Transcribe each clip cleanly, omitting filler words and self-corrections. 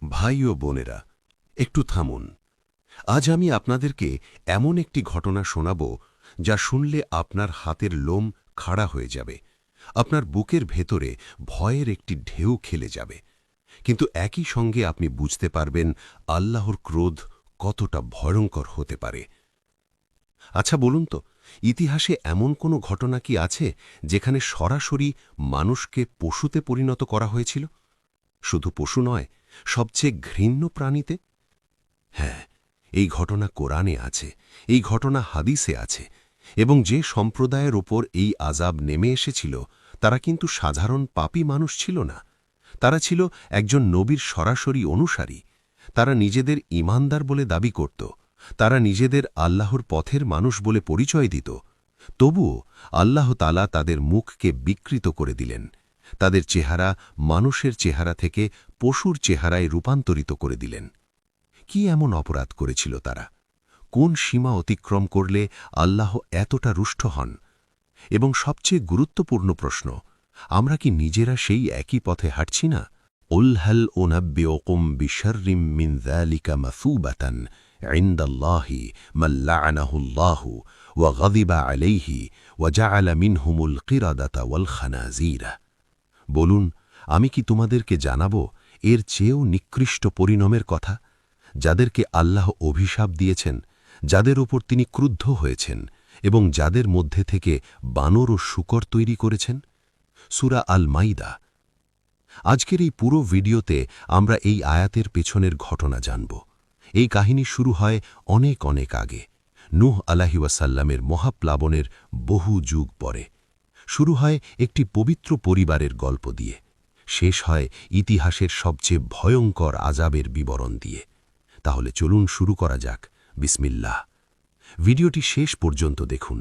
ভাই ও বোনেরা, একটু থামুন। আজ আমি আপনাদেরকে এমন একটি ঘটনা শোনাব যা শুনলে আপনার হাতের লোম খাড়া হয়ে যাবে, আপনার বুকের ভেতরে ভয়ের একটি ঢেউ খেলে যাবে, কিন্তু একই সঙ্গে আপনি বুঝতে পারবেন আল্লাহর ক্রোধ কতটা ভয়ঙ্কর হতে পারে। আচ্ছা বলুন তো, ইতিহাসে এমন কোনো ঘটনা কি আছে যেখানে সরাসরি মানুষকে পশুতে পরিণত করা হয়েছিল? শুধু পশু নয়, সবচেয়ে ঘৃণ্য প্রাণীতে। হ্যাঁ, এই ঘটনা কোরআনে আছে, এই ঘটনা হাদিসে আছে, এবং যে সম্প্রদায়ের ওপর এই আযাব নেমে এসেছিল তারা কিন্তু সাধারণ পাপী মানুষ ছিল না। তারা ছিল একজন নবীর সরাসরি অনুসারী। তারা নিজেদের ঈমানদার বলে দাবি করত, তারা নিজেদের আল্লাহর পথের মানুষ বলে পরিচয় দিত। তবুও আল্লাহ তাআলা তাদের মুখকে বিকৃত করে দিলেন, তাদের চেহারা মানুষের চেহারা থেকে পশুর চেহারায় রূপান্তরিত করে দিলেন। কি এমন অপরাধ করেছিল তারা? কোন সীমা অতিক্রম করলে আল্লাহ এতটা রুষ্ট হন? এবং সবচেয়ে গুরুত্বপূর্ণ প্রশ্ন, আমরা কি নিজেরা সেই একই পথে হাঁটছি না? উল হাল উনাব্বিউকুম বিশাররিম মিন যালিকা মাসুবাতান ইনদাল্লাহি মান লা'নাহুল্লাহু ওয়া গাযিবা আলাইহি ওয়া জা'আলা মিনহুমুল কিরাদাতা ওয়াল খানাযীরা। বলুন, আমি কি তোমাদেরকে জানাবো এর চেয়েও নিকৃষ্ট পরিণামের কথা, যাদেরকে আল্লাহ অভিশাপ দিয়েছেন, যাদের উপর তিনি ক্রুদ্ধ হয়েছেন, এবং যাদের মধ্যে থেকে বানর ও শূকর তৈরি করেছেন? সূরা আল মাইদা। আজকের এই পুরো ভিডিওতে আমরা এই আয়াতের পেছনের ঘটনা জানব। এই কাহিনী শুরু হয় অনেক অনেক আগে, নূহ আলাইহিওয়াসাল্লামের মহাপ্লাবনের বহু যুগ পরে। শুরু হয় একটি পবিত্র পরিবারের গল্প দিয়ে, শেষ হয় ইতিহাসের সবচেয়ে ভয়ঙ্কর আযাবের বিবরণ দিয়ে। তাহলে চলুন শুরু করা যাক। বিসমিল্লাহ। ভিডিওটি শেষ পর্যন্ত দেখুন,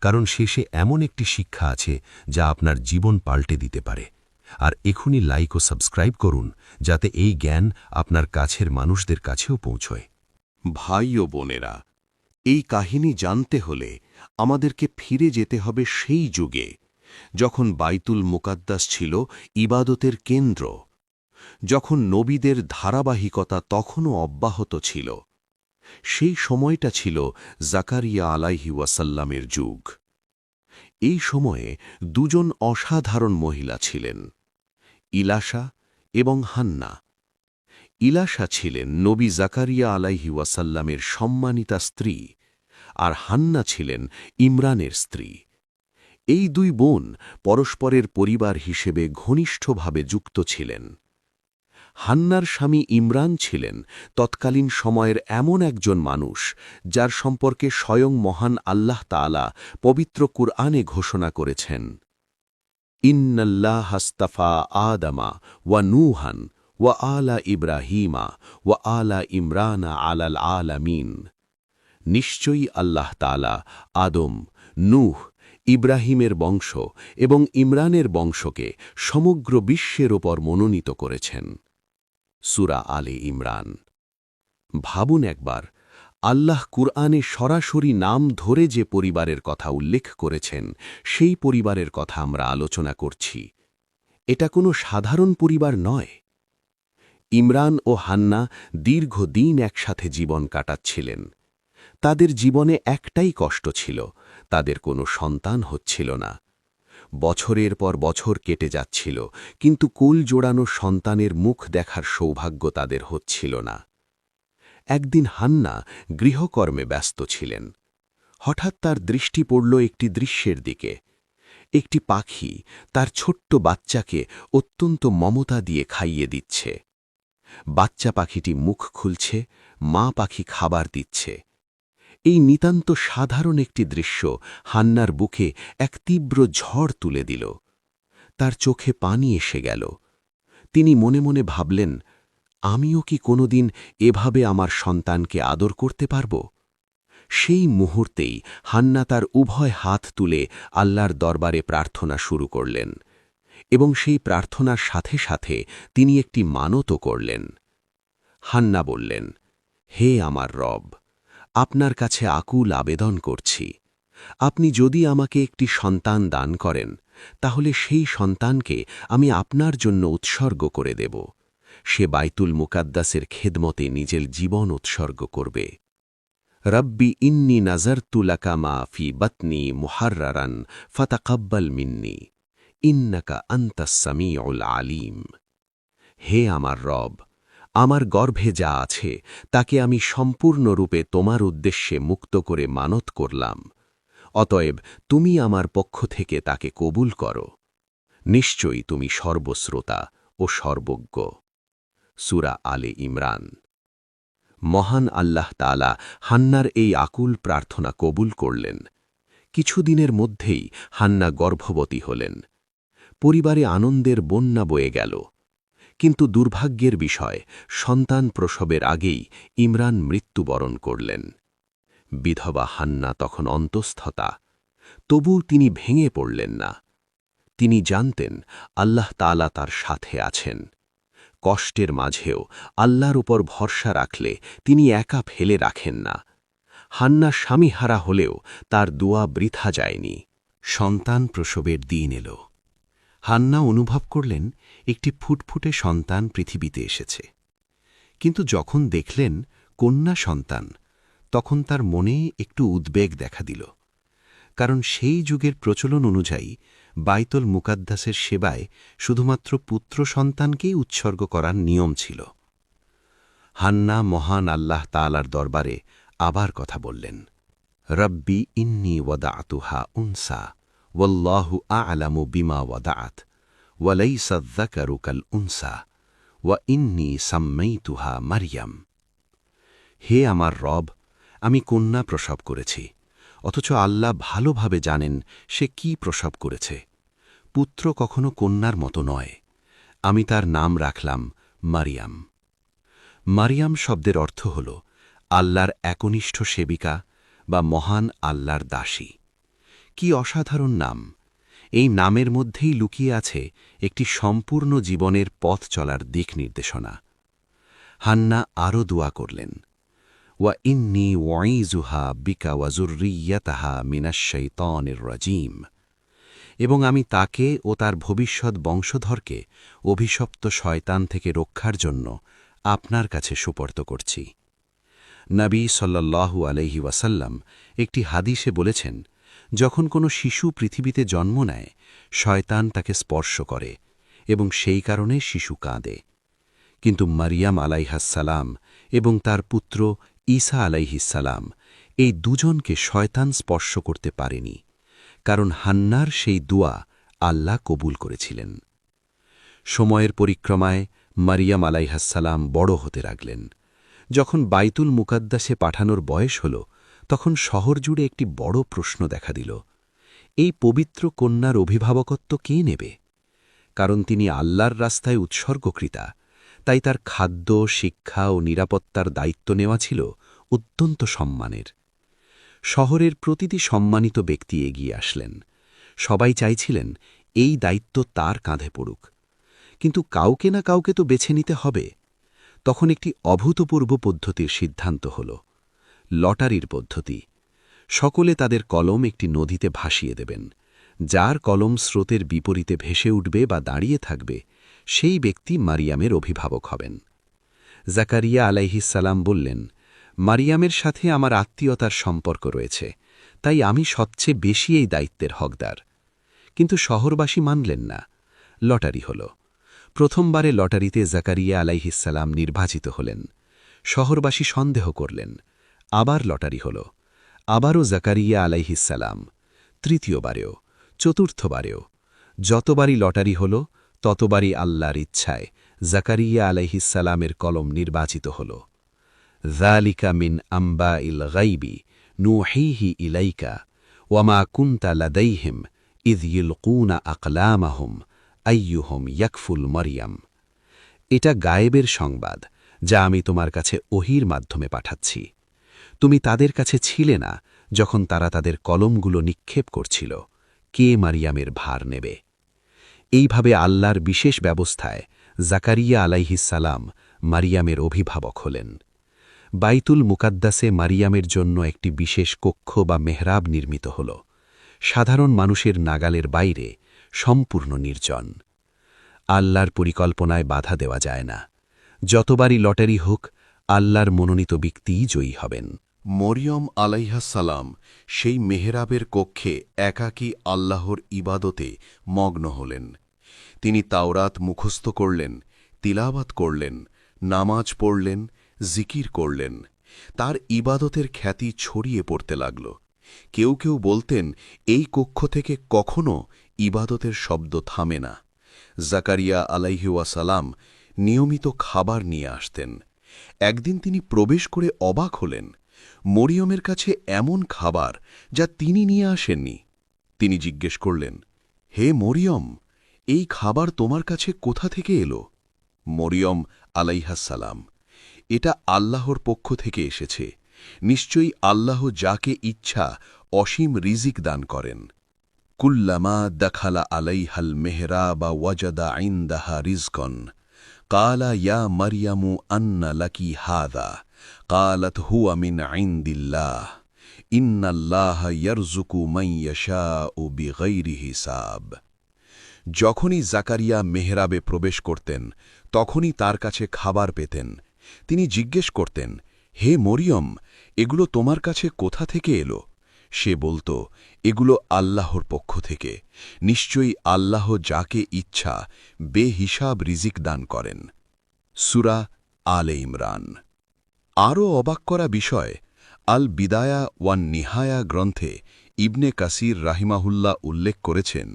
কারণ শেষে এমন একটি শিক্ষা আছে যা আপনার জীবন পাল্টে দিতে পারে। আর এখনই লাইক ও সাবস্ক্রাইব করুন, যাতে এই জ্ঞান আপনার কাছের মানুষদের কাছেও পৌঁছয়। ভাই ও বোনেরা, এই কাহিনী জানতে হলে আমাদেরকে ফিরে যেতে হবে সেই যুগে যখন বাইতুল মুকাদ্দাস ছিল ইবাদতের কেন্দ্র, যখন নবীদের ধারাবাহিকতা তখনও অব্যাহত ছিল। সেই সময়টা ছিল জাকারিয়া আলাইহি ওয়াসাল্লামের যুগ। এই সময়ে দুজন অসাধারণ মহিলা ছিলেন, ইলাশা এবং হান্না। ইলাশা ছিলেন নবী জাকারিয়া আলাইহি ওয়াসাল্লামের সম্মানিতা স্ত্রী, আর হান্না ছিলেন ইমরানের স্ত্রী। এই দুই বোন পরস্পরের পরিবার হিসেবে ঘনিষ্ঠভাবে যুক্ত ছিলেন। হান্নার স্বামী ইমরান ছিলেন তৎকালীন সময়ের এমন একজন মানুষ যার সম্পর্কে স্বয়ং মহান আল্লাহ তাআলা পবিত্র কুরআনে ঘোষণা করেছেন, ইন্নাল্লাহা আস্তাফা আদামা ওয়া নূহান ওয়া আলা ইব্রাহিমা ওয়া আলা ইমরানা আলাল আলামিন। নিশ্চয়ই আল্লাহ তাআলা আদম, নূহ, ইব্রাহিমের বংশ এবং ইমরানের বংশকে সমগ্র বিশ্বের ওপর মনোনীত করেছেন। সূরা আলে ইমরান। ভাবুন একবার, আল্লাহ কুরআনে সরাসরি নাম ধরে যে পরিবারের কথা উল্লেখ করেছেন, সেই পরিবারের কথা আমরা আলোচনা করছি। এটা কোনো সাধারণ পরিবার নয়। ইমরান ও হান্না দীর্ঘদিন একসাথে জীবন কাটাচ্ছিলেন। তাদের জীবনে একটাই কষ্ট ছিল, তাদের কোনো সন্তান হচ্ছিল না। বছরের পর বছর কেটে যাচ্ছিল, কিন্তু কোল জোড়ানো সন্তানের মুখ দেখার সৌভাগ্য তাদের হচ্ছিল না। একদিন হান্না গৃহকর্মে ব্যস্ত ছিলেন। হঠাৎ তার দৃষ্টি পড়ল একটি দৃশ্যের দিকে। একটি পাখি তার ছোট্ট বাচ্চাকে অত্যন্ত মমতা দিয়ে খাইয়ে দিচ্ছে। বাচ্চা পাখিটি মুখ খুলছে, মা পাখি খাবার দিচ্ছে। এই নিতান্ত সাধারণ একটি দৃশ্য হান্নার বুকে এক তীব্র ঝড় তুলে দিল। তার চোখে পানি এসে গেল। তিনি মনে মনে ভাবলেন, আমিও কি কোনোদিন এভাবে আমার সন্তানকে আদর করতে পারব? সেই মুহূর্তেই হান্না তার উভয় হাত তুলে আল্লাহর দরবারে প্রার্থনা শুরু করলেন, এবং সেই প্রার্থনার সাথে সাথে তিনি একটি মানতও করলেন। হান্না বললেন, হে আমার রব, আপনার কাছে আকুল আবেদন করছি, আপনি যদি আমাকে একটি সন্তান দান করেন, তাহলে সেই সন্তানকে আমি আপনার জন্য উৎসর্গ করে দেব। সে বাইতুল মুকাদ্দাসের খেদমতে নিজের জীবন উৎসর্গ করবে। রব্বি ইন্নি নাজারতু লাকা মা ফি বাতনি মুহাররারান ফাতাকাব্বাল মিন্নি ইন্নাকা আনতাস সামিউল আলিম। হে আমার রব, আমার গর্ভে যা আছে তাকে আমি সম্পূর্ণরূপে তোমার উদ্দেশ্যে মুক্ত করে মানত করলাম, অতএব তুমি আমার পক্ষ থেকে তাকে কবুল করো। নিশ্চয়ই তুমি সর্বশ্রোতা ও সর্বজ্ঞ। সূরা আলে ইমরান। মহান আল্লাহ তাআলা হান্নার এই আকুল প্রার্থনা কবুল করলেন। কিছুদিনের মধ্যেই হান্না গর্ভবতী হলেন। পরিবারে আনন্দের বন্যা বয়ে গেল। কিন্তু দুর্ভাগ্যের বিষয়, সন্তান প্রসবের আগেই ইমরান মৃত্যুবরণ করলেন। বিধবা হান্না তখন অন্তঃস্থতা, তবু তিনি ভেঙে পড়লেন না। তিনি জানতেন আল্লাহ তাআলা তার সাথে আছেন। কষ্টের মাঝেও আল্লাহর উপর ভরসা রাখলে তিনি একা ফেলে রাখেন না। হান্না স্বামীহারা হলেও তার দোয়া বৃথা যায়নি। সন্তান প্রসবের দিন এল। হান্না অনুভব করলেন একটি ফুটফুটে সন্তান পৃথিবীতে এসেছে। কিন্তু যখন দেখলেন কন্যা সন্তান, তখন তার মনে একটু উদ্বেগ দেখা দিল। কারণ সেই যুগের প্রচলন অনুযায়ী বাইতুল মুকাদ্দাসের সেবায় শুধুমাত্র পুত্র সন্তানকেই উৎসর্গ করার নিয়ম ছিল। হান্না মহান আল্লাহ তাআলার দরবারে আবার কথা বললেন, রব্বি ইন্নি ওয়াদাআতুহা উনসা ওয়াল্লাহু আ'লামু বিমা ওয়াদাআত ওয়ালাইসা আয-যাকারু কাল উনসা ওয়া ইন্নি সাম্মাইতুহা মারইয়াম। হে আমার রব, আমি কন্যা প্রসব করেছি, অথচ আল্লাহ ভালোভাবে জানেন সে কি প্রসব করেছে। পুত্র কখনো কন্যার মতো নয়। আমি তার নাম রাখলাম মারিয়াম। মারিয়াম শব্দের অর্থ হল আল্লাহর একনিষ্ঠ সেবিকা বা মহান আল্লাহর দাসী। কি অসাধারণ নাম! এই নামের মধ্যেই লুকিয়ে আছে একটি সম্পূর্ণ জীবনের পথ চলার দিক নির্দেশনা। হান্না আরও দোয়া করলেন, ওয়া ইন্নী ওয়াইজুহা বিকা ওয়া যুররিয়্যাতাহা মিনাশ শাইতানির রাজীম। এবং আমি তাকে ও তার ভবিষ্যৎ বংশধরকে অভিশপ্ত শয়তান থেকে রক্ষার জন্য আপনার কাছে সুপর্দ করছি। নবী সাল্লাল্লাহু আলাইহি ওয়াসাল্লাম একটি হাদিসে বলেছেন, যখন কোনো শিশু পৃথিবীতে জন্ম নেয়, শয়তান তাকে স্পর্শ করে এবং সেই কারণে শিশু কাঁদে। কিন্তু মারিয়াম আলাইহাসসালাম এবং তার পুত্র ঈসা আলাইহিসসালাম এই দুজনকে শয়তান স্পর্শ করতে পারেনি, কারণ হান্নার সেই দোয়া আল্লাহ কবুল করেছিলেন। সময়ের পরিক্রমায় মারিয়াম আলাইহাসসালাম বড় হতে লাগলেন। যখন বাইতুল মুকাদ্দাসে পাঠানোর বয়স হল, তখন শহর জুড়ে একটি বড় প্রশ্ন দেখা দিল, এই পবিত্র কন্যার অভিভাবকত্ব কে নেবে? কারণ তিনি আল্লাহর রাস্তায় উৎসর্গকৃতা, তাই তার খাদ্য, শিক্ষা ও নিরাপত্তার দায়িত্ব নেওয়া ছিল অত্যন্ত সম্মানের। শহরের প্রতিটি সম্মানিত ব্যক্তি এগিয়ে আসলেন। সবাই চাইছিলেন এই দায়িত্ব তার কাঁধে পড়ুক। কিন্তু কাউকে না কাউকে তো বেছে নিতে হবে। তখন একটি অভূতপূর্ব পদ্ধতির সিদ্ধান্ত হল, লটারির পদ্ধতি। সকলে তাদের কলম একটি নদীতে ভাসিয়ে দেবেন। যার কলম স্রোতের বিপরীতে ভেসে উঠবে বা দাঁড়িয়ে থাকবে, সেই ব্যক্তি মারিয়ামের অভিভাবক হবেন। জাকারিয়া আলাইহিসসালাম বললেন, মারিয়ামের সাথে আমার আত্মীয়তার সম্পর্ক রয়েছে, তাই আমি সবচেয়ে বেশি এই দায়িত্বের হকদার। কিন্তু শহরবাসী মানলেন না। লটারি হল। প্রথমবারে লটারিতে জাকারিয়া আলাইহিসসালাম নির্বাচিত হলেন। শহরবাসী সন্দেহ করলেন। আবার লটারি হল। আবারও জাকারিয়া আলাইহিসসালাম। তৃতীয়বারেও, চতুর্থবারেও। যতবারই লটারি হল, ততবারই আল্লাহর ইচ্ছায় জাকারিয়া আলাইহিসসালামের কলম নির্বাচিত হল। যালিকা মিন আম্বাইল গাইবি নুহিহি ইলাইকা ওয়ামা কুনতা লাদাইহিম ইয ইলকুনা আকলামাহুম আইয়ুহুম ইয়াকফুল মারিয়াম। এটা গায়েবের সংবাদ, যা আমি তোমার কাছে ওহীর মাধ্যমে পাঠাচ্ছি। তুমি তাদের কাছে ছিলে না যখন তারা তাদের কলমগুলো নিক্ষেপ করছিল, কে মারিয়ামের ভার নেবে। এইভাবে আল্লাহর বিশেষ ব্যবস্থায় জাকারিয়া আলাইহিসসালাম মারিয়ামের অভিভাবক হলেন। বাইতুল মুকাদ্দাসে মারিয়ামের জন্য একটি বিশেষ কক্ষ বা মেহরাব নির্মিত হল। সাধারণ মানুষের নাগালের বাইরে, সম্পূর্ণ নির্জন। আল্লাহর পরিকল্পনায় বাধা দেওয়া যায় না। যতবারই লটারি হোক আল্লাহর মনোনীত ব্যক্তিই জয়ী হবেন। মরিয়ম আলাইহাসালাম সেই মেহরাবের কক্ষে একাকী আল্লাহর ইবাদতে মগ্ন হলেন। তিনি তাওরাত মুখস্থ করলেন, তিলাওয়াত করলেন, নামাজ পড়লেন, জিকির করলেন। তার ইবাদতের খ্যাতি ছড়িয়ে পড়তে লাগল। কেউ কেউ বলতেন, এই কক্ষ থেকে কখনো ইবাদতের শব্দ থামে না। জাকারিয়া আলাইহিওয়াসালাম নিয়মিত খাবার নিয়ে আসতেন। একদিন তিনি প্রবেশ করে অবাক হলেন। মরিয়মের কাছে এমন খাবার যা তিনি নিয়ে আসেননি। তিনি জিজ্ঞেস করলেন, হে মরিয়ম, এই খাবার তোমার কাছে কোথা থেকে এলো? মরিয়ম আলাইহাসালাম, এটা আল্লাহর পক্ষ থেকে এসেছে। নিশ্চয়ই আল্লাহ যাকে ইচ্ছা অসীম রিজিক দান করেন। কুল্লামা দখালা আলাইহাল মেহরাবা ওয়াজাদা ইনদাহা রিজকন কালা ইয়া মারিয়ামু আন্না লাকি হাদা কালাত হুয়া মিন ইনদিল্লাহ ইন্নাল্লাহ ইয়ারযুকু মান ইয়াশাউ বিগাইরি হিসাব। যখনই জাকারিয়া মেহরাবে প্রবেশ করতেন তখনই তার কাছে খাবার পেতেন। তিনি জিজ্ঞেস করতেন, হে মরিয়ম, এগুলো তোমার কাছে কোথা থেকে এলো? সে বলত, এগুলো আল্লাহর পক্ষ থেকে। নিশ্চয়ই আল্লাহ যাকে ইচ্ছা বেহিসাব রিজিক দান করেন। সূরা আলে ইমরান। আরও অবাক করা বিষয়, আল বিদায়া ওয়ান নিহায়া গ্রন্থে ইবনে কাসির রাহিমাহুল্লাহ উল্লেখ করেছেন,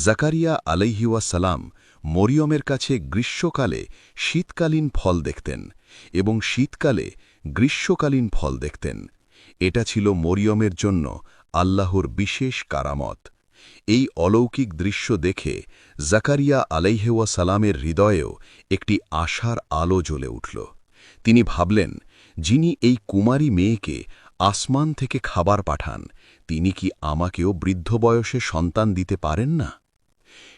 জাকারিয়া আলাইহিওয়াসালাম মরিয়মের কাছে গ্রীষ্মকালে শীতকালীন ফল দেখতেন এবং শীতকালে গ্রীষ্মকালীন ফল দেখতেন। এটা ছিল মরিয়মের জন্য আল্লাহর বিশেষ কারামত। এই অলৌকিক দৃশ্য দেখে জাকারিয়া আলাইহিওয়াসালামের হৃদয়েও একটি আশার আলো জ্বলে উঠল। তিনি ভাবলেন, যিনি এই কুমারী মেয়েকে আসমান থেকে খাবার পাঠান, তিনি কি আমাকেও বৃদ্ধ বয়সে সন্তান দিতে পারেন না?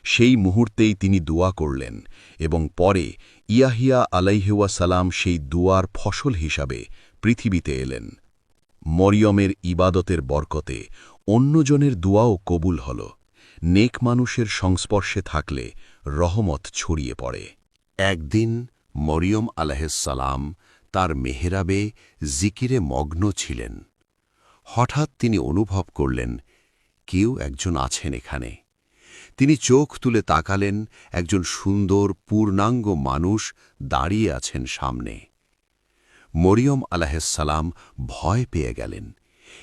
সেই মুহূর্তেই তিনি দোয়া করলেন এবং পরে ইয়াহিয়া আলাইহিওয়াসালাম সেই দুয়ার ফসল হিসাবে পৃথিবীতে এলেন। মরিয়মের ইবাদতের বরকতে অন্যজনের দুয়াও কবুল হল। নেক মানুষের সংস্পর্শে থাকলে রহমত ছড়িয়ে পড়ে। একদিন মরিয়ম আলাইহিসসালাম তার মেহরাবে জিকিরে মগ্ন ছিলেন। হঠাৎ তিনি অনুভব করলেন, কেউ একজন আছেন এখানে। তিনি চোখ তুলে তাকালেন, একজন সুন্দর পূর্ণাঙ্গ মানুষ দাঁড়িয়ে আছেন সামনে। মরিয়ম আলাইহিসসালাম ভয় পেয়ে গেলেন।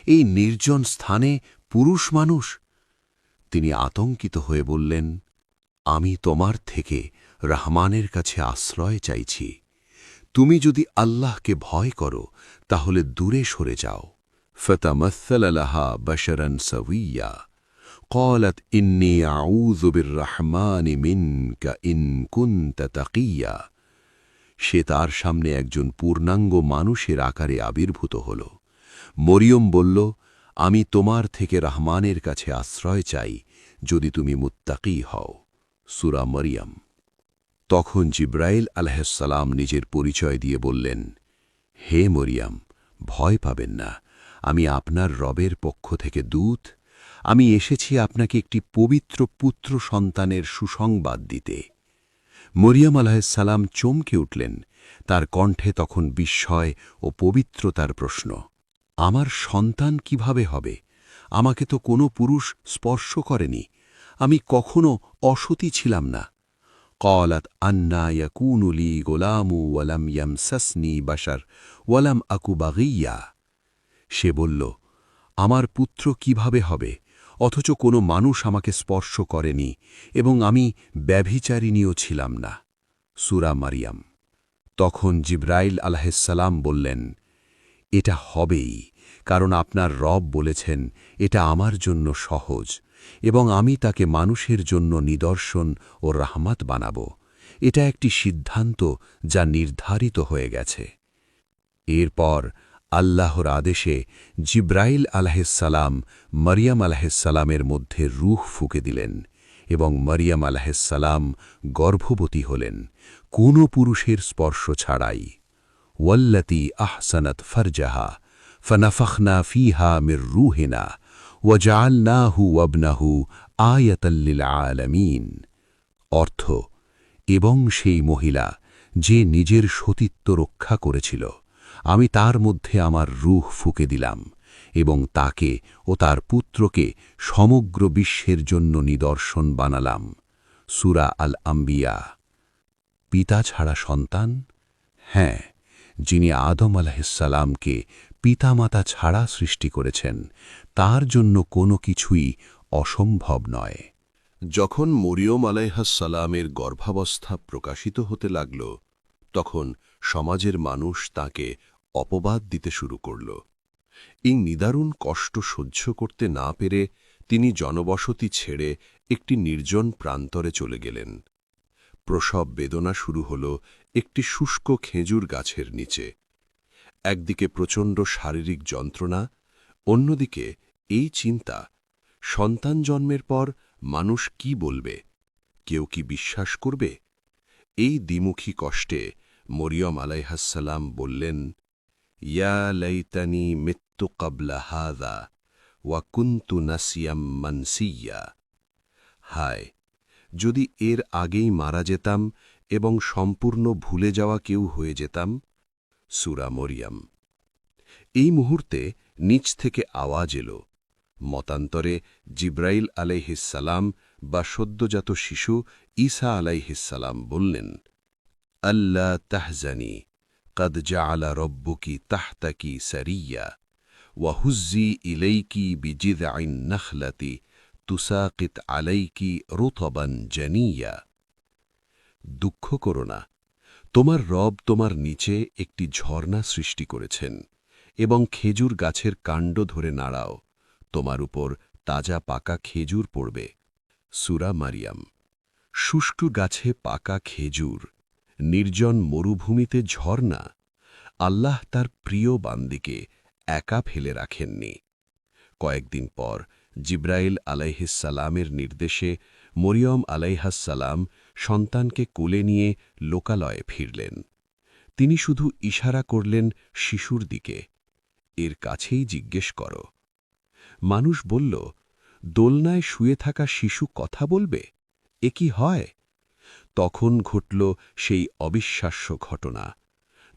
এই নির্জন স্থানে পুরুষ মানুষ! তিনি আতঙ্কিত হয়ে বললেন, আমি তোমার থেকে রহমানের কাছে আশ্রয় চাইছি। তুমি যদি আল্লাহকে ভয় করো তাহলে দূরে সরে যাও। ফতামাসসালা লাহা বাশারান সাওয়িয়া قالت إني أعوذ بالرحمن منك إن كنت تقيا। সে তার সামনে একজন পূর্ণাঙ্গ মানুষের আকারে আবির্ভূত হল। মরিয়ম বলল, আমি তোমার থেকে রহমানের কাছে আশ্রয় চাই যদি তুমি মুত্তাকী হও। সূরা মরিয়ম। তখন জিব্রাইল আলাইহিসসালাম নিজের পরিচয় দিয়ে বললেন, হে মরিয়ম, ভয় পাবেন না, আমি আপনার রবের পক্ষ থেকে দূত। আমি এসেছি আপনাকে একটি পবিত্র পুত্র সন্তানের সুসংবাদ দিতে। মরিয়ম আলাইহিসসালাম চমকে উঠলেন। তার কণ্ঠে তখন বিস্ময় ও পবিত্রতার প্রশ্ন, আমার সন্তান কিভাবে হবে? আমাকে তো কোনো পুরুষ স্পর্শ করেনি, আমি কখনো অসতী ছিলাম না। قالت أنى يكون لي غلام ولم يمسسني بشر ولم أك بغيا। সে বলল, আমার পুত্র কিভাবে হবে, অথচ কোনো মানুষ আমাকে স্পর্শ করেনি এবং আমি ব্যভিচারিণীও ছিলাম না। সূরা মারিয়াম। তখন জিব্রাইল আলাইহিসসালাম বললেন, এটা হবেই, কারণ আপনার রব বলেছেন এটা আমার জন্য সহজ এবং আমি তাকে মানুষের জন্য নিদর্শন ও রাহমাত বানাব। এটা একটি সিদ্ধান্ত যা নির্ধারিত হয়ে গেছে। এরপর আল্লাহর আদেশে জিব্রাইল আলাইহিসসালাম মরিয়ম আলাইহিসসালামের মধ্যে রূহ ফুঁকে দিলেন এবং মরিয়ম আলাইহিসসালাম গর্ভবতী হলেন কোনো পুরুষের স্পর্শ ছাড়াই। ওয়াল্লাতী আহসানাত ফারজাহা ফানাফাখনা ফীহা মির রূহিনা ওয়াজআলনাহু ওয়াবনাহু আয়াতাল লিল আলামিন। অর্থ, এবং সেই মহিলা যে নিজের সতীত্ব রক্ষা করেছিল, আমি তার মধ্যে আমার রূহ ফুঁকে দিলাম এবং তাকে ও তার পুত্রকে সমগ্র বিশ্বের জন্য নিদর্শন বানালাম। সূরা আল আম্বিয়া। পিতা ছাড়া সন্তান? হ্যাঁ, যিনি আদম আলাইহিসসালামকে পিতামাতা ছাড়া সৃষ্টি করেছেন, তার জন্য কোনো কিছুই অসম্ভব নয়। যখন মরিয়ম আলাইহাসসালামের গর্ভাবস্থা প্রকাশিত হতে লাগল, তখন সমাজের মানুষ তাকে অপবাদ দিতে শুরু করল। এই নিদারুণ কষ্ট সহ্য করতে না পেরে তিনি জনবসতি ছেড়ে একটি নির্জন প্রান্তরে চলে গেলেন। প্রসব বেদনা শুরু হল একটি শুষ্ক খেজুর গাছের নিচে। একদিকে প্রচণ্ড শারীরিক যন্ত্রণা, অন্যদিকে এই চিন্তা, সন্তান জন্মের পর মানুষ কি বলবে, কেউ কি বিশ্বাস করবে? এই দ্বিমুখী কষ্টে মরিয়ম আলাইহাসসালাম বললেন, ইয়া লাইতানি মিত্তু ক্বাবলা হাযা ওয়া কুনতু নাসিয়াম মানসিয়া। হায়, যদি এর আগেই মারা যেতাম এবং সম্পূর্ণ ভুলে যাওয়া কেউ হয়ে যেতাম। সূরা মরিয়ম। এই মুহূর্তে নিচ থেকে আওয়াজ এলো। মতান্তরে জিব্রাইল আলাইহিসসালাম বা সদ্যজাত শিশু ঈসা আলাইহিসসালাম বললেন, আল্লা তাহজানি কদ জাআলা রব্বুকি তাহতাকি সারিয়া ওয়া হুজ্জি ইলাইকি বিজিযআইন নাখলাতি তুসাকিত আলাইকি রুতবান জানিয়া। দুঃখ করো না, তোমার রব তোমার নিচে একটি ঝর্ণা সৃষ্টি করেছেন এবং খেজুর গাছের কাণ্ড ধরে নাড়াও, তোমার উপর তাজা পাকা খেজুর পড়বে। সূরা মারিয়াম। শুষ্ক গাছে পাকা খেজুর, নির্জন মরুভূমিতে ঝর্ণা। আল্লাহ তার প্রিয় বান্দিকে একা ফেলে রাখেননি। কয়েকদিন পর জিব্রাইল আলাইহিসসালামের নির্দেশে মরিয়ম আলাইহাসসালাম সন্তানকে কোলে নিয়ে লোকালয়ে ফিরলেন। তিনি শুধু ইশারা করলেন শিশুর দিকে, এর কাছেই জিজ্ঞেস করো। মানুষ বলল, দোলনায় শুয়ে থাকা শিশু কথা বলবে? এ কি হয়? তখন ঘটল সেই অবিশ্বাস্য ঘটনা।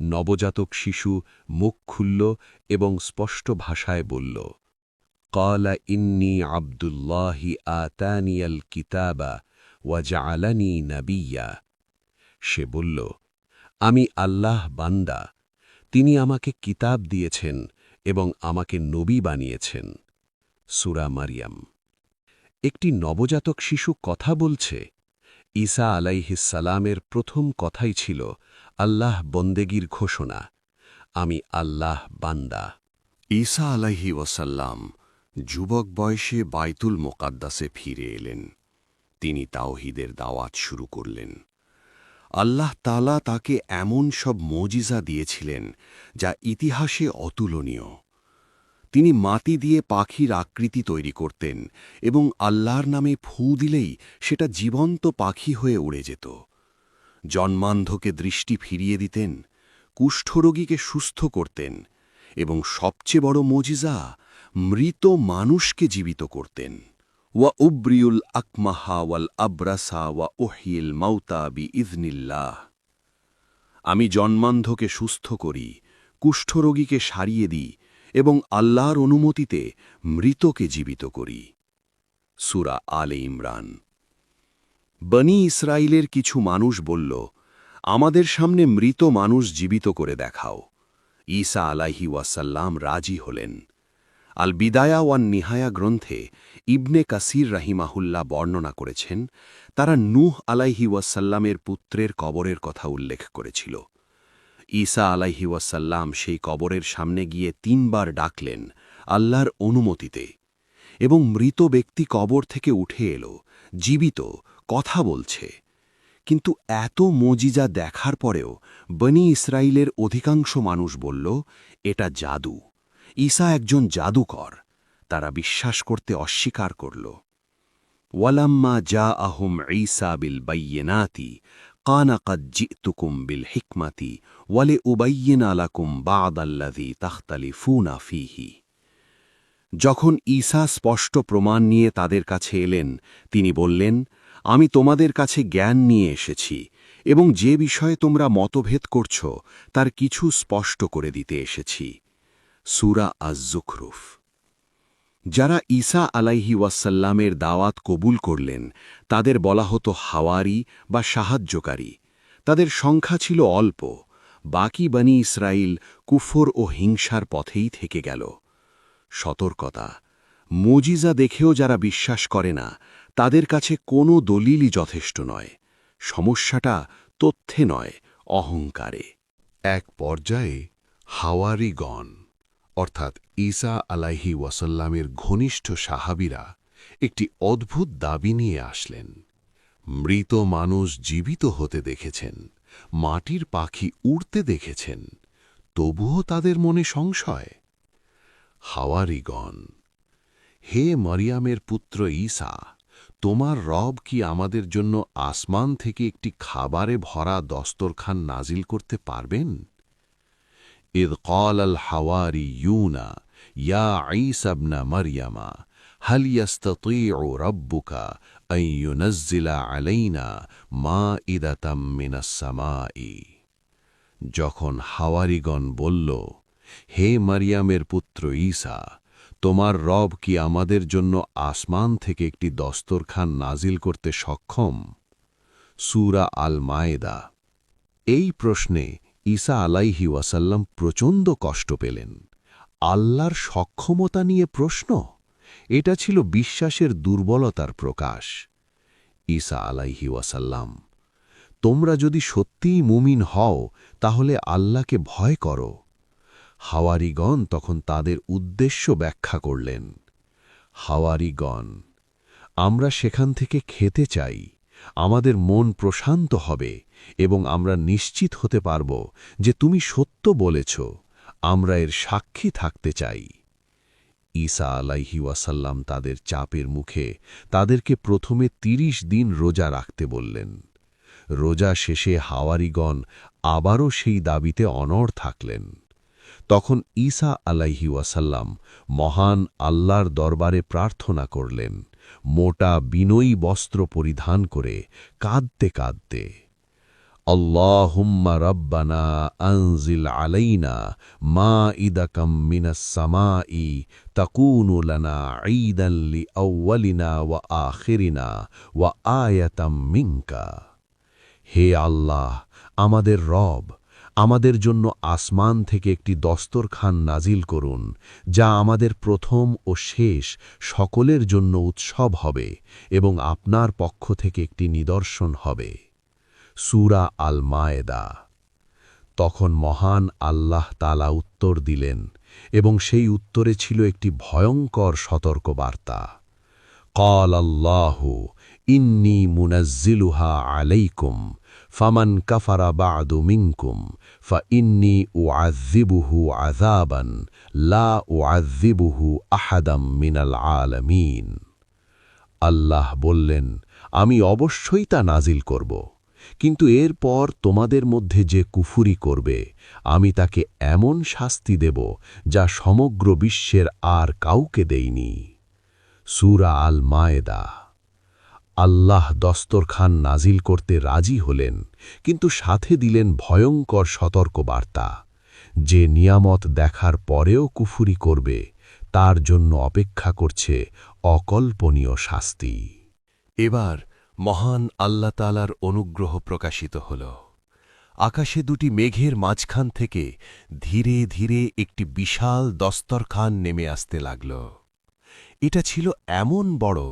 নবজাতক শিশু মুখ খুলল এবং স্পষ্ট ভাষায় বলল, ক্বালা ইন্নী আবদুল্লাহি আতানিয়াল কিতাবা ওয়া জাআলানি নাবিয়্যা। সে বলল, আমি আল্লাহ বান্দা, তিনি আমাকে কিতাব দিয়েছেন এবং আমাকে নবী বানিয়েছেন। সূরা মারিয়াম। একটি নবজাতক শিশু কথা বলছে। ঈসা আলাইহিসসালামের প্রথম কথাই ছিল আল্লাহ বন্দেগীর ঘোষণা, আমি আল্লাহ বান্দা। ঈসা আলাইহি ওয়াসাল্লাম যুবক বয়সে বাইতুল মোকাদ্দাসে ফিরে এলেন। তিনি তাওহীদের দাওয়াত শুরু করলেন। আল্লাহ তাআলা তাকে এমন সব মুজিজা দিয়েছিলেন যা ইতিহাসে অতুলনীয়। তিনি মাটি দিয়ে পাখির আকৃতি তৈরি করতেন এবং আল্লাহর নামে ফু দিলেই সেটা জীবন্ত পাখি হয়ে উড়ে যেত। জন্মান্ধকে দৃষ্টি ফিরিয়ে দিতেন, কুষ্ঠরোগীকে সুস্থ করতেন এবং সবচেয়ে বড় মুজিজা, মৃত মানুষকে জীবিত করতেন। ওয়া উবরিউল আকমাহা ওয়াল আবরাসা ওয়া উহয়িল মাউতা বিইযনিল্লাহ। আমি জন্মান্ধকে সুস্থ করি, কুষ্ঠরোগীকে সারিয়ে দিই এবং আল্লাহর অনুমতিতে মৃতকে জীবিত করি। সূরা আলে ইমরান। বনি ইসরাইলের কিছু মানুষ বলল, আমাদের সামনে মৃত মানুষ জীবিত করে দেখাও। ঈসা আলাইহি ওয়াসাল্লাম রাজি হলেন। আল বিদায়া ওয়ান নিহায়া গ্রন্থে ইবনে কাসির রাহিমাহুল্লাহ বর্ণনা করেছেন, তারা নূহ আলাইহি ওয়াসাল্লামের পুত্রের কবরের কথা উল্লেখ করেছিল। ঈসা আলাইহি ওয়াসাল্লাম সেই কবরের সামনে গিয়ে ৩ বার ডাকলেন আল্লাহর অনুমতিতে, এবং মৃত ব্যক্তি কবর থেকে উঠে এলো, জীবিত, কথা বলছে। কিন্তু এত মুজিজা দেখার পরেও বনি ইসরাইলের অধিকাংশ মানুষ বলল, এটা জাদু, ঈসা একজন জাদুকর। তারা বিশ্বাস করতে অস্বীকার করল। ওয়ালাম্মা জাআহুম ঈসা বিল বাইয়িনাতি ক্বালা ক্বাদ জি'তুকুম বিল হিকমাতি ওয়ালিউবায়্যিনা লাকুম বা'দাল্লাযী তাখতালিফুনা ফীহি। যখন ঈসা স্পষ্ট প্রমাণ নিয়ে তাদের কাছে এলেন, তিনি বললেন, আমি তোমাদের কাছে জ্ঞান নিয়ে এসেছি এবং যে বিষয়ে তোমরা মতভেদ করছ তার কিছু স্পষ্ট করে দিতে এসেছি। সূরা আজ-জুখরুফ। যারা ঈসা আলাইহি ওয়াসাল্লামের দাওয়াত কবুল করলেন তাদের বলা হতো হাওয়ারি বা সাহায্যকারী। তাদের সংখ্যা ছিল অল্প, বাকি বনি ইসরাইল কুফর ও হিংসার পথেই থেকে গেল। সতর্কতা: মুজিজা দেখেও যারা বিশ্বাস করে না তাদের কাছে কোনো দলিলই যথেষ্ট নয়। সমস্যাটা তথ্যে নয়, অহংকারে। এক পর্যায়ে হাওয়ারিগণ অর্থাৎ ঈসা আলাইহি ওয়াসাল্লামের ঘনিষ্ঠ সাহাবীরা একটি অদ্ভুত দাবি নিয়ে আসলেন। মৃত মানুষ জীবিত হতে দেখেছেন, মাটির পাখি উড়তে দেখেছেন, তবুও তাদের মনে সংশয়। হাওয়ারিগণ: হে মরিয়ামের পুত্র ঈসা, তোমার রব কি আমাদের জন্য আসমান থেকে একটি খাবারে ভরা দস্তরখান নাজিল করতে পারবেন? إذ قال الحواريون يا عيسى ابن مريم هل يستطيع ربك أن ينزل علينا مائدة من السماء যখন হাওয়ারিগণ বলল, হে মারিয়ামের পুত্র ঈসা, তোমার রব কি আমাদের জন্য আসমান থেকে একটি দস্তরখান নাজিল করতে সক্ষম? সূরা আল মায়েদা। এই প্রশ্নে ঈসা আলাইহি ওয়াসাল্লাম প্রচণ্ড কষ্ট পেলেন। আল্লাহর সক্ষমতা নিয়ে প্রশ্ন? এটা ছিল বিশ্বাসের দুর্বলতার প্রকাশ। ঈসা আলাইহি ওয়াসাল্লাম: তোমরা যদি সত্যিই মুমিন হও তাহলে আল্লাহকে ভয় করো। হাওয়ারিগণ তখন তাদের উদ্দেশ্য ব্যাখ্যা করলেন। হাওয়ারিগণ: আমরা সেখান থেকে খেতে চাই, আমাদের মন প্রশান্ত হবে এবং আমরা নিশ্চিত হতে পারব যে তুমি সত্য বলেছ। আমরা এর সাক্ষী থাকতে চাই। ঈসা আলাইহি ওয়াসাল্লাম তাদের চাপের মুখে তাদেরকে প্রথমে ৩০ দিন রোজা রাখতে বললেন। রোজা শেষে হাওয়ারিগণ আবারও সেই দাবিতে অনড় থাকলেন। তখন ঈসা আলাইহি ওয়াসাল্লাম মহান আল্লাহর দরবারে প্রার্থনা করলেন, মোটা বিনয়ী বস্ত্র পরিধান করে কাঁদতে কাঁদতে। আল্লাহুম্মা রাব্বানা আনজিল আলাইনা মাইদাতাম মিনাস সামাই তাকুনু লানা ঈদান লিআউয়ালিনা ওয়া আখিরিনা ওয়া আয়াতাম মিনকা। হে আল্লাহ, আমাদের রব, আমাদের জন্য আসমান থেকে একটি দস্তরখান নাজিল করুন, যা আমাদের প্রথম ও শেষ সকলের জন্য উৎসব হবে এবং আপনার পক্ষ থেকে একটি নিদর্শন হবে। সূরা আল মায়েদা। তখন মহান আল্লাহ তাআলা উত্তর দিলেন এবং সেই উত্তরে ছিল একটি ভয়ঙ্কর সতর্কবার্তা। قال الله إني منزلها عليكم فمن كفر بعد منكم فإني أعذبه عذابا لا أعذبه أحدا من العالمين। আল্লাহ বললেন, আমি অবশ্যই তা নাজিল করব, কিন্তু এরপর তোমাদের মধ্যে যে কুফরি করবে আমি তাকে এমন শাস্তি দেব যা সমগ্র বিশ্বের আর কাউকে দেইনি। সূরা আল মায়েদা। আল্লাহ দস্তরখান নাজিল করতে রাজি হলেন, কিন্তু সাথে দিলেন ভয়ঙ্কর সতর্কবার্তা। যে নিয়ামত দেখার পরেও কুফরি করবে তার জন্য অপেক্ষা করছে অকল্পনীয় শাস্তি। এবার মহান আল্লাহ তাআলার অনুগ্রহ প্রকাশিত হল। আকাশে দুটি মেঘের মাঝখান থেকে ধীরে ধীরে একটি বিশাল দস্তরখান নেমে আসতে লাগল। এটা ছিল এমন বড়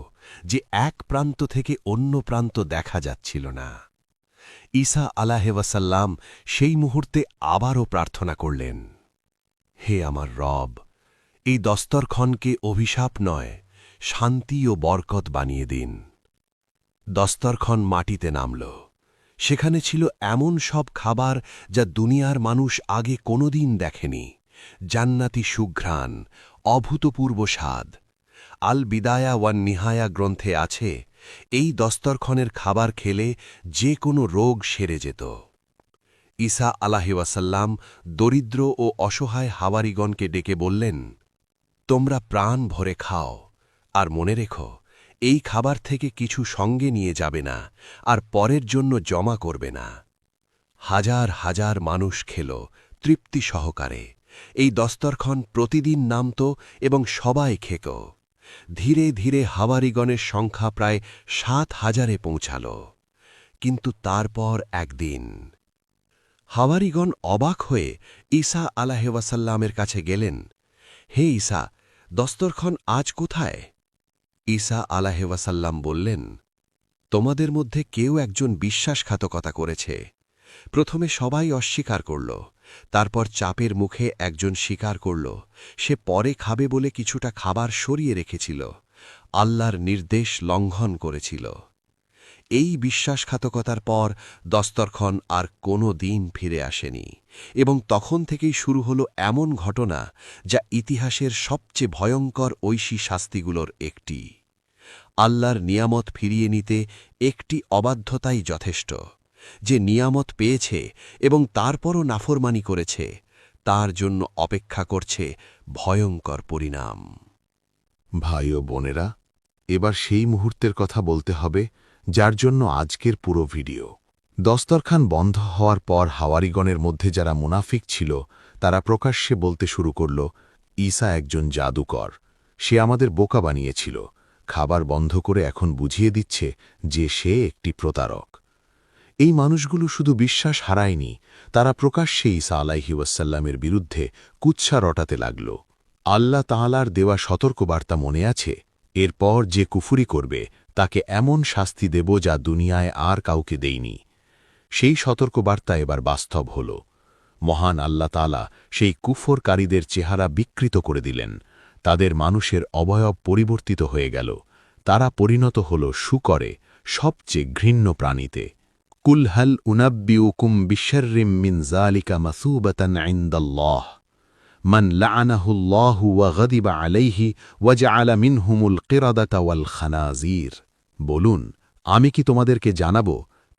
যে এক প্রান্ত থেকে অন্য প্রান্ত দেখা যাচ্ছিল না। ঈসা আলাইহি ওয়াসাল্লাম সেই মুহূর্তে আবারও প্রার্থনা করলেন, হে আমার রব, এই দস্তরখানকে অভিশাপ নয়, শান্তি ও বরকত বানিয়ে দিন। দস্তরখান মাটিতে নামল। সেখানে ছিল এমন সব খাবার যা দুনিয়ার মানুষ আগে কোনোদিন দেখেনি। জান্নাতি সুঘ্রাণ, অভূতপূর্ব স্বাদ। আল বিদায়া ওয়ান নিহায়া গ্রন্থে আছে, এই দস্তরখানের খাবার খেলে যে কোনো রোগ সেরে যেত। ঈসা আলাইহি ওয়াসাল্লাম দরিদ্র ও অসহায় হাওয়ারিগণকে ডেকে বললেন, তোমরা প্রাণ ভরে খাও, আর মনে রেখো, এই খাবার থেকে কিছু সঙ্গে নিয়ে যাবে না আর পরের জন্য জমা করবে না। হাজার হাজার মানুষ খেল তৃপ্তি সহকারে। এই দস্তরখান প্রতিদিন নামত এবং সবাই খেক। ধীরে ধীরে হাওয়ারিগণের সংখ্যা প্রায় ৭,০০০-এ পৌঁছাল। কিন্তু তারপর একদিন হাওয়ারিগণ অবাক হয়ে ঈসা আলাইহিওয়াসাল্লামের কাছে গেলেন। হে ঈসা, দস্তরখান আজ কোথায়? ঈসা আলাইহিওয়াসাল্লাম বললেন, তোমাদের মধ্যে কেউ একজন বিশ্বাসঘাতকতা করেছে। প্রথমে সবাই অস্বীকার করল, তারপর চাপের মুখে একজন স্বীকার করল। সে পরে খাবে বলে কিছুটা খাবার সরিয়ে রেখেছিল, আল্লাহর নির্দেশ লঙ্ঘন করেছিল। এই বিশ্বাসঘাতকতার পর দস্তরখান আর কোনো দিন ফিরে আসেনি, এবং তখন থেকেই শুরু হল এমন ঘটনা যা ইতিহাসের সবচেয়ে ভয়ঙ্কর ঐশী শাস্তিগুলোর একটি। আল্লাহর নিয়ামত ফিরিয়ে নিতে একটি অবাধ্যতাই যথেষ্ট। যে নিয়ামত পেয়েছে এবং তারপরও নাফরমানি করেছে, তার জন্য অপেক্ষা করছে ভয়ঙ্কর পরিণাম। ভাই ও বোনেরা, এবার সেই মুহূর্তের কথা বলতে হবে যার জন্য আজকের পুরো ভিডিও। দস্তরখান বন্ধ হওয়ার পর হাওয়ারিগণের মধ্যে যারা মুনাফিক ছিল তারা প্রকাশ্যে বলতে শুরু করল, ঈসা একজন জাদুকর, সে আমাদের বোকা বানিয়েছিল, খাবার বন্ধ করে এখন বুঝিয়ে দিচ্ছে যে সে একটি প্রতারক। এই মানুষগুলো শুধু বিশ্বাস হারায়নি, তারা প্রকাশ্যে ঈসা আলাইহিওয়াসাল্লামের বিরুদ্ধে কুৎসা রটাতে লাগল। আল্লাহ তাআলার দেওয়া সতর্কবার্তা মনে আছে, এরপর যে কুফরি করবে তাকে এমন শাস্তি দেব যা দুনিয়ায় আর কাউকে দেয়নি। সেই সতর্কবার্তা এবার বাস্তব হল। মহান আল্লাহ তাআলা সেই কুফরকারীদের চেহারা বিকৃত করে দিলেন, তাদের মানুষের অবয়ব পরিবর্তিত হয়ে গেল, তারা পরিণত হল শূকরে, সবচেয়ে ঘৃণ্য প্রাণীতে। কুল হাল উনাব্বিউকুম বিশাররিম মিন যালিকা মাসুবাতান ইনদাল্লাহ মান লাআনাহুল্লাহু ওয়া গাদিবা আলাইহি ওয়া জাআলা মিনহুমুল কিরাদাতা ওয়াল খানাজির। বলুন, আমি কি তোমাদেরকে জানাব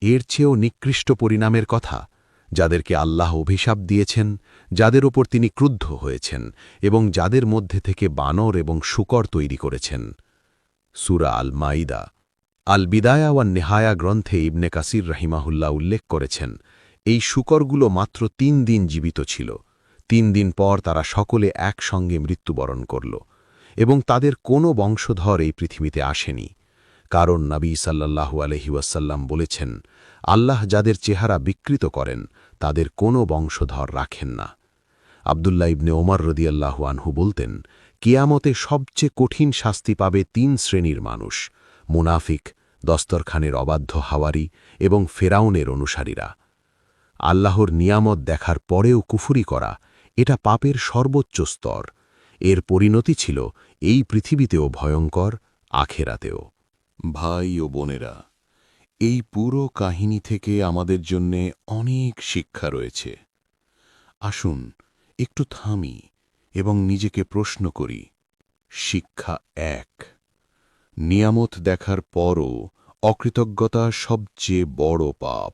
এর চেয়েও নিকৃষ্ট পরিণামের কথা, যাদেরকে আল্লাহ অভিশাপ দিয়েছেন, যাদের ওপর তিনি ক্রুদ্ধ হয়েছেন এবং যাদের মধ্যে থেকে বানর এবং শূকর তৈরি করেছেন। সূরা আল মাইদা। আল বিদায়া ওয়ান নেহায়া গ্রন্থে ইবনে কাসির রাহিমাহুল্লাহ উল্লেখ করেছেন, এই শূকরগুলো মাত্র ৩ দিন জীবিত ছিল। ৩ দিন পর তারা সকলে একসঙ্গে মৃত্যুবরণ করল এবং তাদের কোনো বংশধর এই পৃথিবীতে আসেনি। কারণ নবী সাল্লাল্লাহু আলাইহি ওয়াসাল্লাম বলেছেন, আল্লাহ যাদের চেহারা বিকৃত করেন তাদের কোনো বংশধর রাখেন না। আব্দুল্লাহ ইবনে ওমর রাদিয়াল্লাহু আনহু বলতেন, কিয়ামতে সবচেয়ে কঠিন শাস্তি পাবে ৩ শ্রেণীর মানুষ: মুনাফিক, দস্তরখানের অবাধ্য হাওয়ারি এবং ফেরাউনের অনুসারীরা। আল্লাহর নিয়ামত দেখার পরেও কুফরি করা, এটা পাপের সর্বোচ্চ স্তর। এর পরিণতি ছিল এই পৃথিবীতেও ভয়ঙ্কর, আখেরাতেও। ভাই ও বোনেরা, এই পুরো কাহিনী থেকে আমাদের জন্যে অনেক শিক্ষা রয়েছে। আসুন একটু থামি এবং নিজেকে প্রশ্ন করি। শিক্ষা ১, নিয়ামত দেখার পরও অকৃতজ্ঞতা সবচেয়ে বড় পাপ।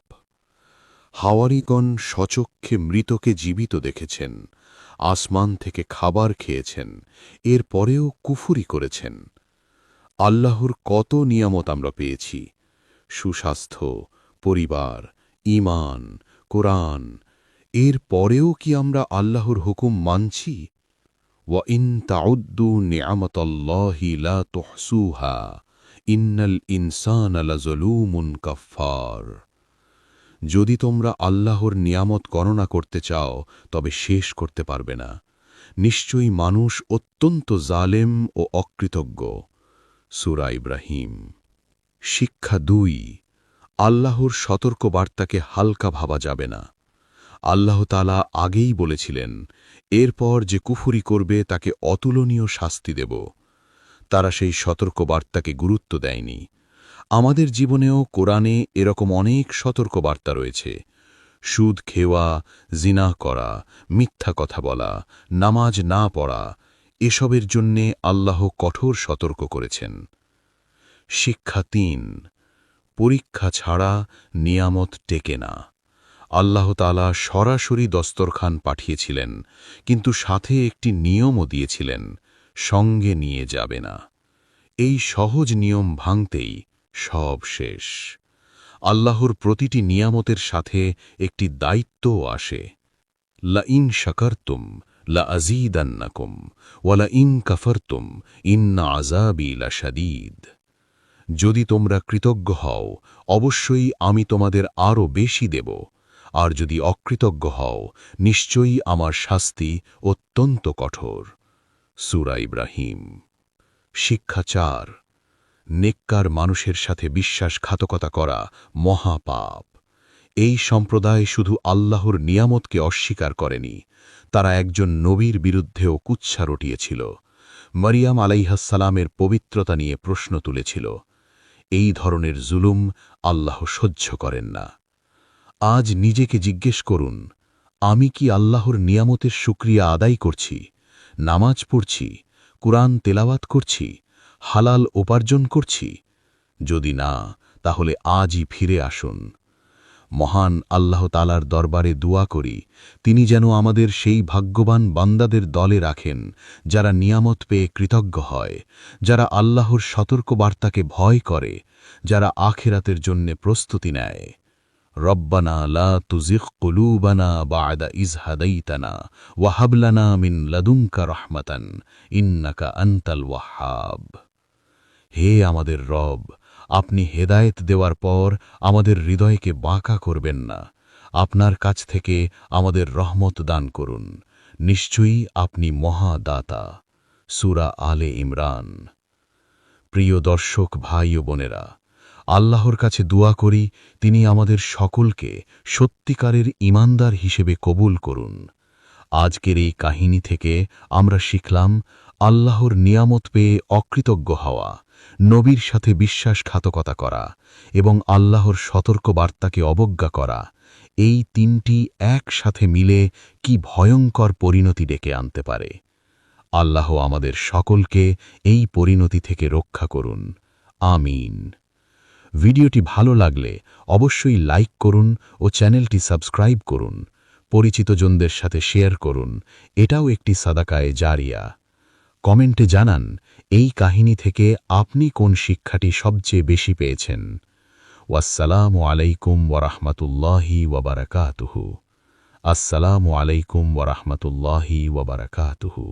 হাওয়ারিগণ সচক্ষে মৃতকে জীবিত দেখেছেন, আসমান থেকে খাবার খেয়েছেন, এর পরেও কুফরি করেছেন। আল্লাহর কত নিয়ামত আমরা পেয়েছি: সুস্বাস্থ্য, পরিবার, ঈমান, কোরআন। এর পরেও কি আমরা আল্লাহর হুকুম মানছি? ওয়া ইন তাউদ্দু নিআমাতাল্লাহি লা তুহসুহা ইন্নাল ইনসানা লাযলুমুন কাফফার। যদি তোমরা আল্লাহর নিয়ামত গণনা করতে চাও তবে শেষ করতে পারবে না। নিশ্চয়ই মানুষ অত্যন্ত জালেম ও অকৃতজ্ঞ। সূরা ইব্রাহিম। শিক্ষা ২, আল্লাহর সতর্কবার্তাকে হালকা ভাবা যাবে না। আল্লাহ তাআলা আগেই বলেছিলেন, এরপর যে কুফরি করবে তাকে অতুলনীয় শাস্তি দেব। তারা সেই সতর্কবার্তাকে গুরুত্ব দেয়নি। আমাদের জীবনেও কোরআনে এরকম অনেক সতর্কবার্তা রয়েছে। সুদ খেওয়া, জিনা করা, মিথ্যা কথা বলা, নামাজ না পড়া, এসবের জন্যে আল্লাহ কঠোর সতর্ক করেছেন। শিক্ষা ৩, পরীক্ষা ছাড়া নিয়ামত টেকে না। আল্লাহ তাআলা সরাসরি দস্তরখান পাঠিয়েছিলেন, কিন্তু সাথে একটি নিয়মও দিয়েছিলেন, সঙ্গে নিয়ে যাবে না। এই সহজ নিয়ম ভাঙতেই সব শেষ। আল্লাহর প্রতিটি নিয়ামতের সাথে একটি দায়িত্বও আসে। লা ইন শাকারতুম লা আযীদান্নাকুম ওয়া লা ইন কাফারতুম ইন্না আযাবি লাশাদীদ। যদি তোমরা কৃতজ্ঞ হও অবশ্যই আমি তোমাদের আরও বেশি দেব, আর যদি অকৃতজ্ঞ হও নিশ্চয়ই আমার শাস্তি অত্যন্ত কঠোর। সূরা ইব্রাহিম। শিক্ষা ৪। নেককার মানুষের সাথে বিশ্বাসঘাতকতা করা মহাপাপ। এই সম্প্রদায় শুধু আল্লাহর নিয়ামতকে অস্বীকার করেনি, তারা একজন নবীর বিরুদ্ধেও কুৎসা রটিয়েছিল। মারিয়াম আলাইহাসসালামের পবিত্রতা নিয়ে প্রশ্ন তুলেছিল। এই ধরনের জুলুম আল্লাহ সহ্য করেন না। আজ নিজেকে জিজ্ঞেস করুন, আমি কি আল্লাহর নিয়ামতের শুকরিয়া আদায় করছি, নামাজ পড়ছি, কুরআন তেলাওয়াত করছি, হালাল উপার্জন করছি? যদি না, তাহলে আজই ফিরে আসুন। মহান আল্লাহ তাআলার দরবারে দোয়া করি, তিনি যেন আমাদের সেই ভাগ্যবান বান্দাদের দলে রাখেন যারা নিয়ামত পেয়ে কৃতজ্ঞ হয়, যারা আল্লাহর সতর্কবার্তাকে ভয় করে, যারা আখিরাতের জন্যে প্রস্তুতি নেয়। রব্বানা লা তুজিগ কুলুবানা বা'দা ইয হাদাইতানা ওয়া হাব লানা মিন লাদুনকা রাহমাতান ইন্নাকা আনতাল ওয়াহ্হাব। হে আমাদের রব, আপনি হেদায়েত দেওয়ার পর আমাদের হৃদয়কে বাঁকা করবেন না। আপনার কাছ থেকে আমাদের রহমত দান করুন, নিশ্চয়ই আপনি মহাদাতা। সূরা আলে ইমরান। প্রিয় দর্শক ভাই ও বোনেরা, আল্লাহর কাছে দোয়া করি তিনি আমাদের সকলকে সত্যিকারের ঈমানদার হিসেবে কবুল করুন। আজকের এই কাহিনী থেকে আমরা শিখলাম আল্লাহর নিয়ামত পেয়ে অকৃতজ্ঞ হওয়া, নবীর সাথে বিশ্বাসঘাতকতা করা এবং আল্লাহর সতর্কবার্তাকে অবজ্ঞা করা, এই তিনটি একসাথে মিলে কি ভয়ঙ্কর পরিণতি ডেকে আনতে পারে। আল্লাহ আমাদের সকলকে এই পরিণতি থেকে রক্ষা করুন। আমিন। ভিডিওটি ভালো লাগলে অবশ্যই লাইক করুন ও চ্যানেলটি সাবস্ক্রাইব করুন। পরিচিতজনদের সাথে শেয়ার করুন, এটাও একটি সাদাকায়ে জারিয়া। কমেন্টে জানান এই কাহিনী থেকে আপনি কোন শিক্ষাটি সবচেয়ে বেশি পেয়েছেন। ওয়াসসালামু আলাইকুম ওয়া রাহমাতুল্লাহি ওয়া বারাকাতুহু। আসসালামু আলাইকুম ওয়া রাহমাতুল্লাহি ওয়া বারাকাতুহু।